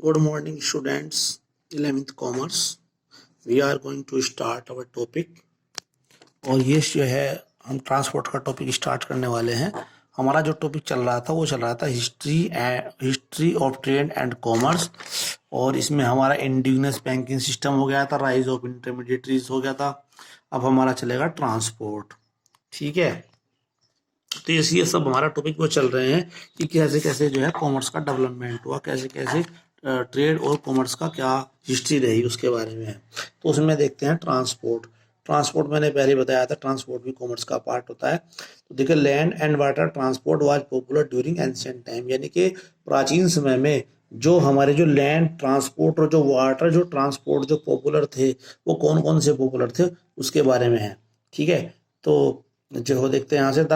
Good morning, students. 11th Commerce. We are going to start our topic. और ये जो है हम ट्रांसपोर्ट का टॉपिक स्टार्ट करने वाले हैं। हमारा जो टॉपिक चल रहा था वो चल रहा था history of trade and commerce, और इसमें हमारा इंडिजिनस बैंकिंग सिस्टम हो गया था, राइज ऑफ इंटरमीडिएटरीज हो गया था। अब हमारा चलेगा ट्रांसपोर्ट। ठीक है, तो ये सब हमारा टॉपिक वो चल रहे हैं कि कैसे कैसे जो है कॉमर्स का डेवलपमेंट हुआ, कैसे कैसे ट्रेड और कॉमर्स का क्या हिस्ट्री रही उसके बारे में है। तो उसमें देखते हैं ट्रांसपोर्ट। ट्रांसपोर्ट मैंने पहले बताया था, ट्रांसपोर्ट भी कॉमर्स का पार्ट होता है। तो देखिए, land and water transport was popular during ancient time, यानी कि प्राचीन समय में जो हमारे जो लैंड ट्रांसपोर्ट और जो वाटर जो ट्रांसपोर्ट जो पॉपुलर थे, वो कौन कौन से पॉपुलर थे उसके बारे में है। ठीक है, तो जो देखते हैं यहाँ से, the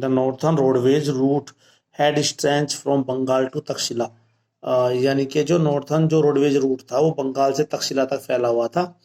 northern roadways route had stretched from Bengal to Takshashila. यानी कि जो नॉर्थन जो रोडवेज रूट था वो बंगाल से तक्षशिला तक फैला हुआ था।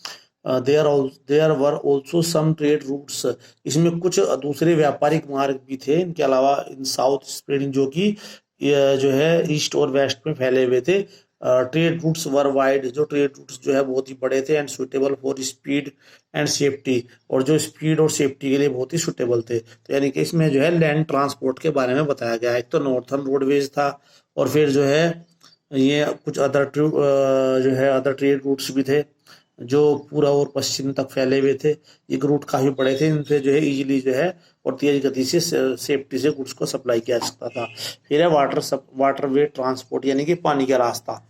There were also some trade routes, इसमें कुछ दूसरे व्यापारिक मार्ग भी थे इनके अलावा इन साउथ स्प्रेडिंग, जो कि जो है ईस्ट और वेस्ट में फैले हुए थे। ट्रेड रूट्स वर वाइड, जो ट्रेड रूट्स जो है बहुत ही बड़े थे, and suitable for speed and safety, और जो स्पीड और सेफ्टी के लिए बहुत ही सुटेबल थे। तो यानी कि इसमें जो है लैंड ट्रांसपोर्ट के बारे में बताया गया है। एक तो नॉर्थन रोडवेज था, और फिर जो है ये कुछ अदर जो है अदर ट्रेड रूट्स भी थे जो पूरा और पश्चिम तक फैले हुए थे। ये रूट काफी बड़े थे, इनसे जो है इजीली जो है और तेज गति से सेफ्टी से गुड्स को सप्लाई किया जा सकता था। फिर है वाटर वे ट्रांसपोर्ट, यानी कि पानी का रास्ता।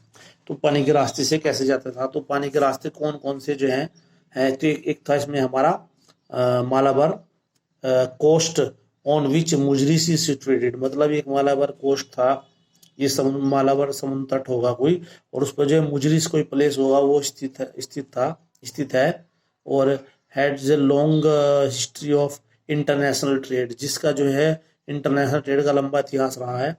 तो पानी के रास्ते से कैसे जाता था, तो पानी के रास्ते कौन कौन से जो है तो एक था इसमें हमारा Malabar coast on which Muziris sea situated, मतलब एक मालाबार कोस्ट था, ये मालाबार समुद्र तट होगा कोई, और उस पर जो है मुजरिस कोई प्लेस होगा वो स्थित है। और has a long history of international trade, जिसका जो है इंटरनेशनल ट्रेड का लंबा इतिहास रहा है।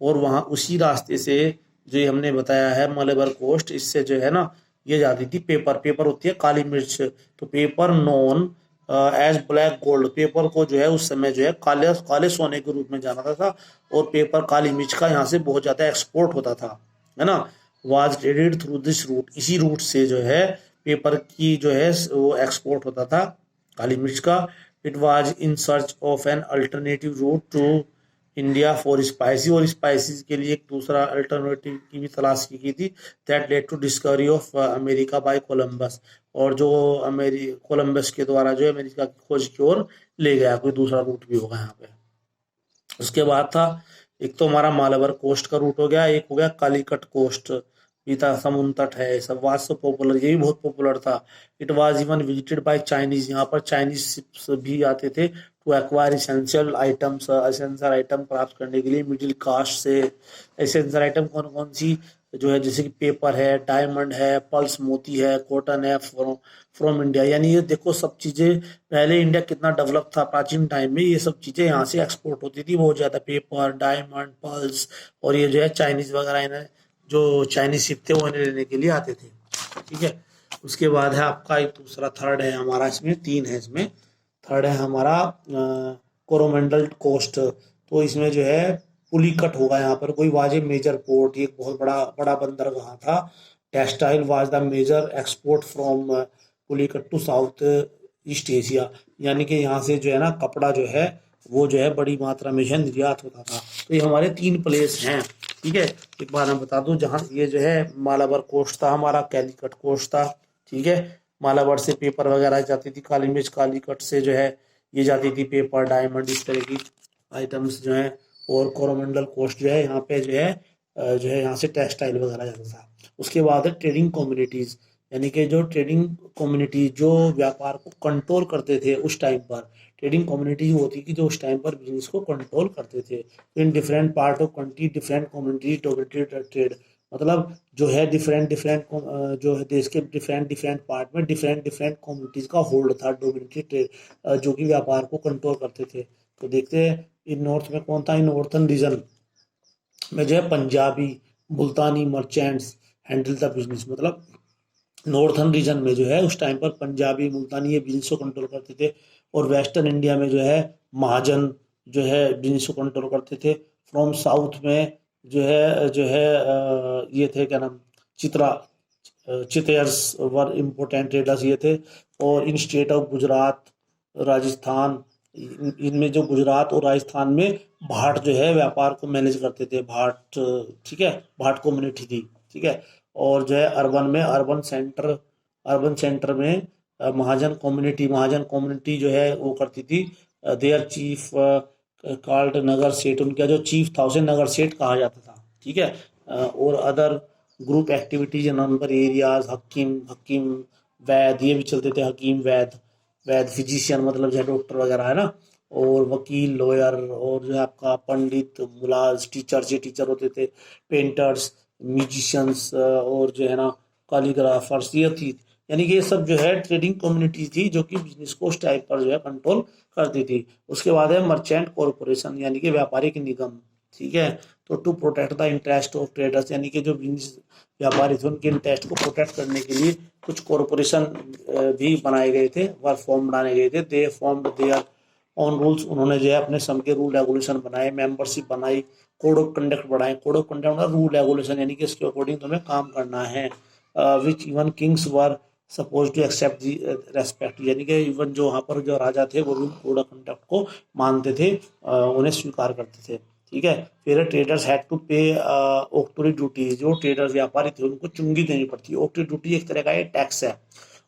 और वहाँ उसी रास्ते से जो ये हमने बताया है मालाबार कोस्ट, इससे जो है ना ये जाती थी पेपर होती है काली मिर्च। तो pepper known as black gold, pepper को जो है उस समय जो है काले काले सोने के रूप में जाना था। और पेपर काली मिर्च का यहाँ से बहुत ज्यादा एक्सपोर्ट होता था, है ना। Was traded through this route, इसी रूट से जो है पेपर की जो है वो एक्सपोर्ट होता था काली मिर्च का। It was in search of an alternative route to India for spicy, और स्पाइसीज के लिए एक दूसरा अल्टरनेटिव की भी तलाश की गई थी। That led to discovery of America by Columbus, और जो कोलंबस के द्वारा जो अमेरिका की खोज की ओर ले गया, कोई दूसरा रूट भी होगा यहाँ पे। उसके बाद था, एक तो हमारा मालाबार कोस्ट का रूट हो गया, एक हो गया कालीकट कोस्ट भी था, समुद्र तट है, सब वाज सो पॉपुलर, ये भी बहुत पॉपुलर था। It was even visited by Chinese, यहाँ पर चाइनीज शिप्स भी आते थे टू एक्वायर एसेंशियल आइटम प्राप्त करने के लिए मिडिल कास्ट से। एसेंशियल आइटम कौन कौन सी जो है, जैसे कि पेपर है, डायमंड है, पल्स मोती है, कॉटन है, फ्रॉम इंडिया। यानी ये देखो सब चीजें, पहले इंडिया कितना डेवलप था प्राचीन टाइम में, ये सब चीजें यहाँ से एक्सपोर्ट होती थी बहुत ज्यादा, पेपर, डायमंड, पल्स, और ये जो है चाइनीज वगैरह इन्हें जो चाइनीज शिप थे वो इन्हें लेने के लिए आते थे। ठीक है, उसके बाद है आपका एक दूसरा, थर्ड है हमारा, इसमें तीन है, इसमें थर्ड है हमारा कोरोमंडल कोस्ट। तो इसमें जो है पुलिकट होगा यहाँ पर कोई, वाजिब मेजर पोर्ट, ये बहुत बड़ा बड़ा बंदरगाह था। Textile was the major export from Pulicat to South East Asia, यानी कि यहाँ से जो है ना कपड़ा जो है वो जो है बड़ी मात्रा में निर्यात होता था। तो ये हमारे तीन प्लेस हैं। ठीक है, एक बार मैं बता दूं, जहाँ ये जो है मालाबार कोस्ट था हमारा, कैलीकट कोस्ट था। ठीक है, मालाबार से पेपर वगैरह जाती थी काली मिर्च, कालीकट से जो है ये जाती थी पेपर, डायमंड, इस तरह की आइटम्स जो है। और कोरोमंडल कोस्ट जो है यहाँ पे जो है यहाँ से टेक्सटाइल वगैरह जाता था। उसके बाद है ट्रेडिंग कम्युनिटीज, यानी कि जो ट्रेडिंग कम्युनिटी जो व्यापार को कंट्रोल करते थे उस टाइम पर, ट्रेडिंग कम्युनिटी होती कि जो उस टाइम पर बिजनेस को कंट्रोल करते थे। In different part of country different communities dominated trade, मतलब जो है डिफरेंट डिफरेंट जो है देश के डिफरेंट डिफरेंट पार्ट में डिफरेंट डिफरेंट कम्युनिटीज का होल्ड था, डोमिनेटेड ट्रेड, जो कि व्यापार को कंट्रोल करते थे। तो देखते हैं इन नॉर्थ में कौन था, इन नॉर्थन रीजन में जो है पंजाबी मुल्तानी मर्चेंट्स हैंडल द बिजनेस, मतलब नॉर्थन रीजन में जो है उस टाइम पर पंजाबी मुल्तानी ये बिजनेस को कंट्रोल करते थे। और वेस्टर्न इंडिया में जो है महाजन जो है बिजनेस को कंट्रोल करते थे। फ्रॉम साउथ में ये थे क्या नाम, चित्रा चितेयर्स वर इम्पोर्टेंट ट्रेडर्स ये थे। और इन स्टेट ऑफ गुजरात, राजस्थान, इनमें जो गुजरात और राजस्थान में भाट जो है व्यापार को मैनेज करते थे, भाट, ठीक है, भाट कम्युनिटी थी, ठीक है। और जो है अर्बन सेंटर में महाजन कम्युनिटी जो है वो करती थी। देयर चीफ कॉल्ड नगर सेठ, उनका जो चीफ था उसे नगर सेठ कहा जाता था, ठीक है। और other group activities in number areas, हकीम हकीम वैद, ये भी चलते थे, हकीम वैद, फिजिशियन मतलब जो है डॉक्टर वगैरह है ना, और वकील लॉयर, और जो है आपका पंडित मुलाज, टीचर्स, ये टीचर होते थे, पेंटर्स, म्यूजिशियंस, और जो है ना कालीग्राफर्स, ये थी। यानी कि ये सब जो है ट्रेडिंग कम्युनिटी थी जो कि बिजनेस को उस टाइप पर जो है कंट्रोल करती थी। उसके बाद है मर्चेंट कॉरपोरेशन, यानी कि व्यापारिक निगम, ठीक है। तो to protect the interest of traders, यानी कि जो बिजनेस व्यापारी थे उनके इंटरेस्ट को प्रोटेक्ट करने के लिए कुछ कॉरपोरेशन भी बनाए गए थे, वर फॉर्म बनाए गए थे। They formed their own rules, उन्होंने जो है अपने सम के रूल रेगुलेशन बनाए, मेंबरशिप बनाई, कोड ऑफ कंडक्ट बनाए। कोड ऑफ कंडक्ट मतलब रूल रेगुलेशन, यानी कि इसके अकॉर्डिंग तुम्हें काम करना है। Which even kings were suppose to accept the respect, यानी कि इवन जो वहाँ पर जो राजा थे वो भी कोड ऑफ कंडक्ट को मानते थे, उन्हें स्वीकार करते थे, ठीक है। फिर ट्रेडर्स हैड टू पे ऑक्ट्री ड्यूटी, जो ट्रेडर्स व्यापारी थे उनको चुंगी देनी पड़ती है। ऑक्ट्री ड्यूटी एक तरह का ये टैक्स है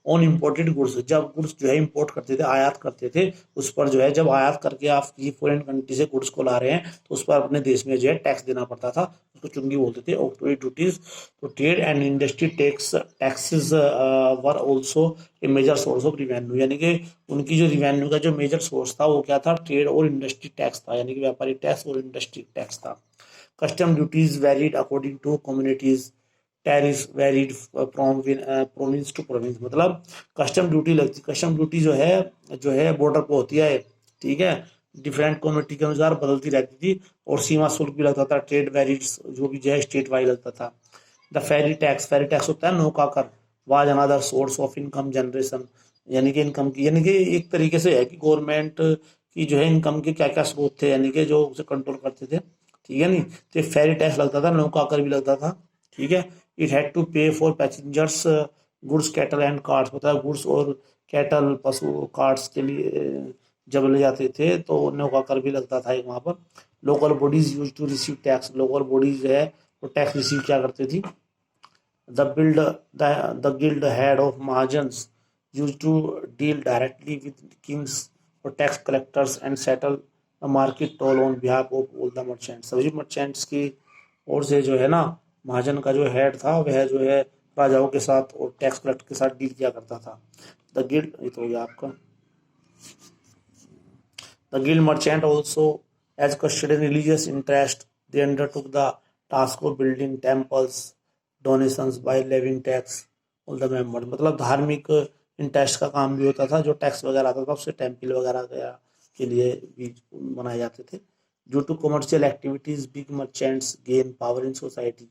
ऑन इम्पोर्टेड गुड्स, जब गुड्स जो है इंपोर्ट करते थे, आयात करते थे, उस पर जो है जब आयात करके आप किसी फॉरेन कंट्री से गुड्स को ला रहे हैं तो उस पर अपने देश में जो है टैक्स देना पड़ता था, उसको चुंगी बोलते थे, ऑक्ट्री ड्यूटीज। तो trade and industry taxes were also a major source of revenue, यानी कि उनकी जो रिवेन्यू का जो मेजर सोर्स था वो क्या था, ट्रेड और इंडस्ट्री टैक्स था, यानी कि व्यापारी टैक्स और इंडस्ट्री टैक्स था। Custom duties varied according to communities, tariff varied from province to province, मतलब कस्टम ड्यूटी लगती, कस्टम ड्यूटी जो है बॉर्डर पे होती है, ठीक है, डिफरेंट कम्युनिटी के अनुसार बदलती रहती थी। और सीमा शुल्क भी लगता था, ट्रेड वेरीड जो भी जो है स्टेट वाइज लगता था। द फेरी टैक्स होता है नौका कर, was another source of income generation, यानी कि इनकम की, यानी कि एक तरीके से है कि गवर्नमेंट की जो है इनकम के क्या क्या स्रोत थे, यानी कि जो उसे कंट्रोल करते थे, ठीक है। नहीं तो फेरी टैक्स लगता था, नौका कर भी लगता था, ठीक है। इट हैड टू पे for passengers goods cattle and cards, मतलब गुड्स और कैटल पशु कार्ड्स के लिए जब ले जाते थे तो नौका कर भी लगता था एक वहाँ पर। Local bodies use to receive tax, local bodies जो है वो टैक्स रिसीव क्या करती थी। The guild head of Mahajans use to deal directly with kings और tax collectors and settle the market toll on behalf of all the merchants, सभी merchants की ओर से जो है ना महाजन का जो हेड था वह जो है राजाओं के साथ और टैक्स कलेक्टर के साथ डील किया करता था। द गिल्ड, ये तो हो गया आपका। The guild merchant also as custody religious interest, they undertook the task of building temples, donations by levying tax all the member, मतलब धार्मिक इंटरेस्ट का काम भी होता था, जो टैक्स वगैरह आता था उससे टेम्पल वगैरह के लिए भी बनाए जाते थे। Due to commercial activities big merchants gain power in society,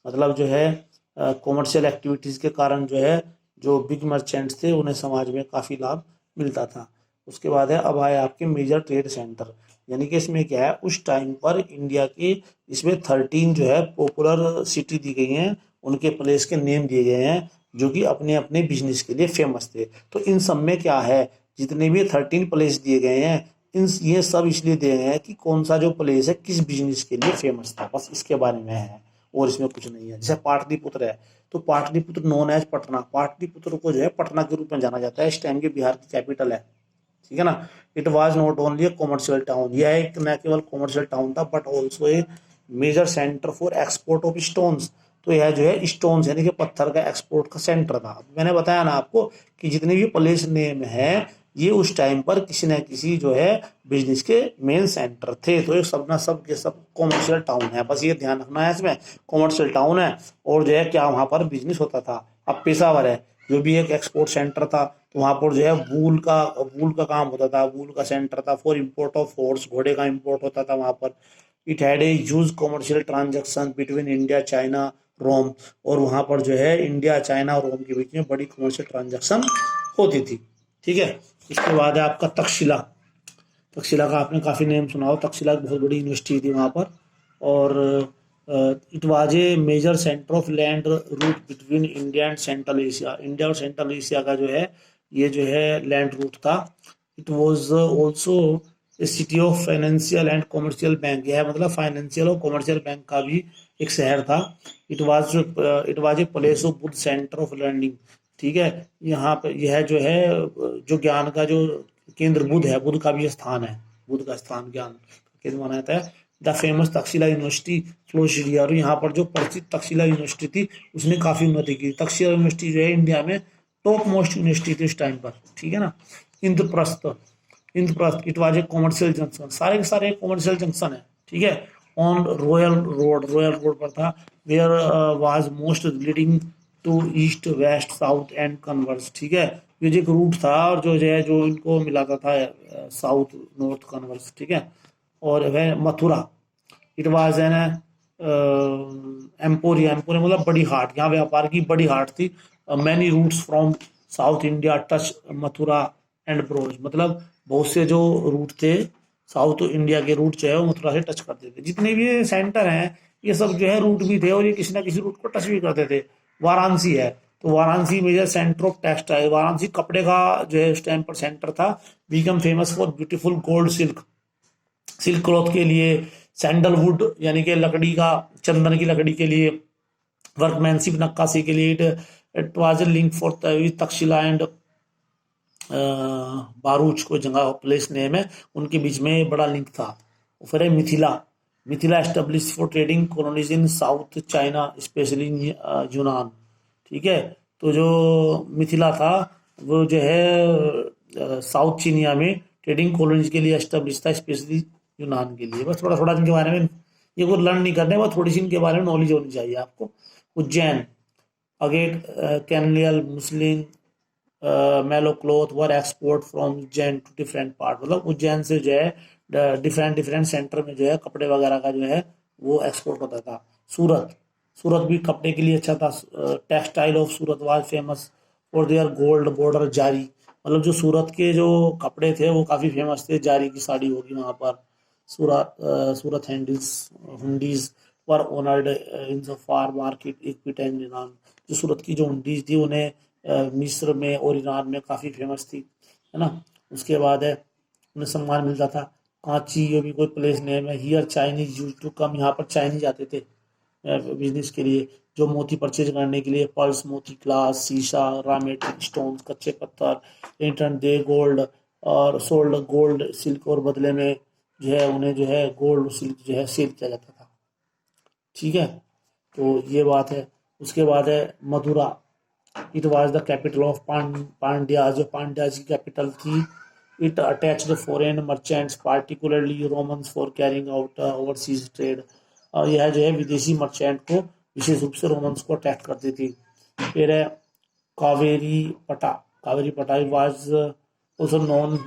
मतलब जो है कॉमर्शियल एक्टिविटीज़ के कारण जो है जो बिग मर्चेंट्स थे उन्हें समाज में काफ़ी लाभ मिलता था। उसके बाद है अब आए आपके मेजर ट्रेड सेंटर, यानी कि इसमें क्या है उस टाइम पर इंडिया की इसमें 13 जो है पॉपुलर सिटी दी गई हैं, उनके प्लेस के नेम दिए गए हैं जो कि अपने अपने बिजनेस के लिए फेमस थे। तो इन सब में क्या है, जितने भी 13 प्लेस दिए गए हैं इन ये सब इसलिए दिए गए हैं कि कौन सा जो प्लेस है किस बिजनेस के लिए फेमस था, बस इसके बारे में है और इसमें कुछ नहीं है। जैसे पाटलिपुत्र है तो पाटलिपुत्र नोन एज पटना, पाटलिपुत्र को जो है पटना के रूप में जाना जाता है, इस टाइम के बिहार की कैपिटल है, ठीक है ना। It was not only a commercial town, यह एक न केवल कॉमर्शियल टाउन था but also a major centre for export of stones, तो यह जो है स्टोन्स यानी कि पत्थर का एक्सपोर्ट का सेंटर था। मैंने बताया ना आपको कि जितने भी प्लेस नेम है ये उस टाइम पर किसी न किसी जो है बिजनेस के मेन सेंटर थे, तो ये सब ना सब के सब कॉमर्शियल टाउन है, बस ये ध्यान रखना है इसमें कॉमर्शियल टाउन है और जो है क्या वहाँ पर बिजनेस होता था। अब पेशावर है जो भी एक एक्सपोर्ट सेंटर था, तो वहाँ पर जो है वूल का काम होता था, वूल का सेंटर था। फॉर इम्पोर्ट ऑफ हॉर्स, घोड़े का इम्पोर्ट होता था वहाँ पर। It had a huge commercial transaction between India China Rome, और वहाँ पर जो है इंडिया चाइना और रोम के बीच में बड़ी कॉमर्शियल ट्रांजेक्शन होती थी, ठीक है। इसके बाद है आपका तक्षशिला, तक्षशिला का आपने काफ़ी नेम सुना हो, तक्षशिला एक बहुत बड़ी यूनिवर्सिटी थी वहाँ पर। और it was a major centre of land route between India and Central Asia. India और सेंट्रल एशिया का जो है ये जो है लैंड रूट था। It was also a city of financial and commercial bank. यह मतलब फाइनेंशियल और कॉमर्शियल बैंक का भी एक शहर था। It was a place of Buddha centre of learning. ठीक है, यहाँ पे यह जो है जो ज्ञान का जो केंद्र बुद्ध है, बुद्ध का भी स्थान है, बुद्ध का स्थान ज्ञान का केंद्र माना जाता है। The famous Takshashila university flourish area, और यहाँ पर जो परिचित तक्षशिला यूनिवर्सिटी थी उसने काफी उन्नति की। तक्षशिला यूनिवर्सिटी जो है इंडिया में टॉप मोस्ट यूनिवर्सिटी थी उस टाइम पर। ठीक है ना। Indraprastha, Indraprastha it was a commercial junction, सारे के सारे कॉमर्शियल जंक्शन है। ठीक है। On royal road, royal road पर था। Where was most leading to east west south and converse. ठीक है, ये जो एक रूट था और जो है जो इनको मिलाता था साउथ नॉर्थ कन्वर्स। ठीक है। और वह Mathura, it was an emporia, emporia मतलब बड़ी हाट, यहाँ व्यापार की बड़ी हाट थी। Many routes from South India touch Mathura and Broach, मतलब बहुत से जो रूट थे साउथ इंडिया के रूट जो है वो मथुरा से टच करते थे। जितने भी ये सेंटर हैं ये सब जो है रूट भी थे और ये किसी ना किसी रूट को टच भी करते थे। वाराणसी है, तो Varanasi major centre of textile, Varanasi कपड़े का जो है उस टाइम पर सेंटर था। Become famous for beautiful gold silk, silk cloth के लिए, सैंडलवुड यानी कि लकड़ी का, चंदन की लकड़ी के लिए, वर्कमैनशिप नक्काशी के लिए। It was A link for Takshashila and बारूच, कोई जगह प्लेस नेम है, उनके बीच में बड़ा लिंक था। फिर है Mithila, Mithila establish for trading colonies in south China specially in यूनान। ठीक है, तो जो मिथिला था वो जो है साउथ चीनिया में ट्रेडिंग कॉलोनीज के लिए एस्टेब्लिश था, स्पेशली यूनान के लिए। बस थोड़ा थोड़ा इनके बारे में ये को लर्न नहीं करने, बस थोड़ी सी इनके बारे में नॉलेज होनी चाहिए आपको। उज्जैन, अगेन कैनलियल muslin mellow cloth were export from Ujjain to different part, मतलब उज्जैन से जो है डिफरेंट डिफरेंट सेंटर में जो है कपड़े वगैरह का जो है वो एक्सपोर्ट होता था। सूरत, सूरत भी कपड़े के लिए अच्छा था। Textile of Surat was famous for their gold border जारी, मतलब जो सूरत के जो कपड़े थे वो काफ़ी फेमस थे। जारी की साड़ी होगी वहाँ पर। Surat handles hundis were honoured in the far market इक्विट एंड ईरान, जो सूरत की जो हुंडीज थी उन्हें मिस्र में और ईरान में काफ़ी फेमस थी, है ना। उसके बाद है उन्हें सम्मान मिलता था। कांची, ये भी कोई प्लेस नेम है। Here Chinese use to come, यहाँ पर चाइनीज आते थे बिजनेस के लिए, जो मोती परचेज करने के लिए। पर्ल्स, मोती, ग्लास, शीशा, रॉ मेटेरियल, स्टोन्स, कच्चे पत्थर, रिटर्न दे गोल्ड और सोल्ड गोल्ड सिल्क, और बदले में जो है उन्हें जो है गोल्ड सिल्क जो है सेल किया जाता था। ठीक है, तो ये बात है। उसके बाद है Mathura, it was the capital of Pandya, जो पांड्या की कैपिटल थी। It attached foreign merchants particularly Romans for carrying out overseas trade, और यह जो है विदेशी मर्चेंट को विशेष रूप से रोमन्स को अटैक करती थी। फिर है कावेरी पटा, कावेरी पटा वाज ऑल्सो नॉन,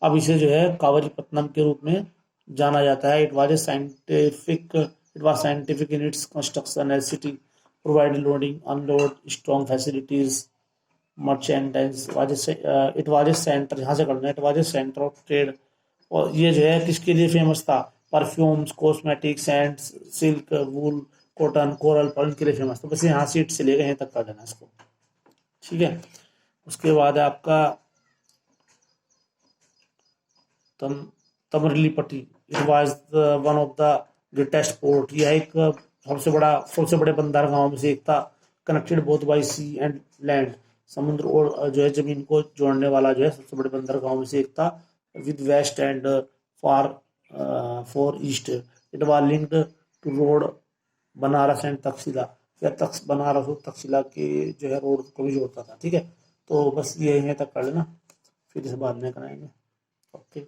अब इसे जो है कावेरीपत्तनम के रूप में जाना जाता है। It was scientific in its construction as city provide loading unload strong facilities merchandise it was a centre, यहाँ से करना, it was a centre of trade. और ये जो है किसके लिए फेमस था? Perfumes, cosmetics, sand, silk, wool, cotton, coral पर इनके लिए फेमस था। बस यहाँ सीट से लेकर यहीं तक कर देना इसको। ठीक है, उसके बाद है आपका Tamralipti, it was one of the greatest port, यह एक सबसे बड़े बंदरगाहों में से एक था। Connected both by sea and land, समुद्र और जो है जमीन को जोड़ने वाला जो है सबसे बड़े बंदरगाहों में से एक था। With west and far for east, it was linked to road Banaras and Taxila, या बनारस और तक्षशिला के जो है रोड को भी जोड़ता था। ठीक है, तो बस ये यहीं तक कर लेना, फिर इसे बाद में कराएंगे। ओके।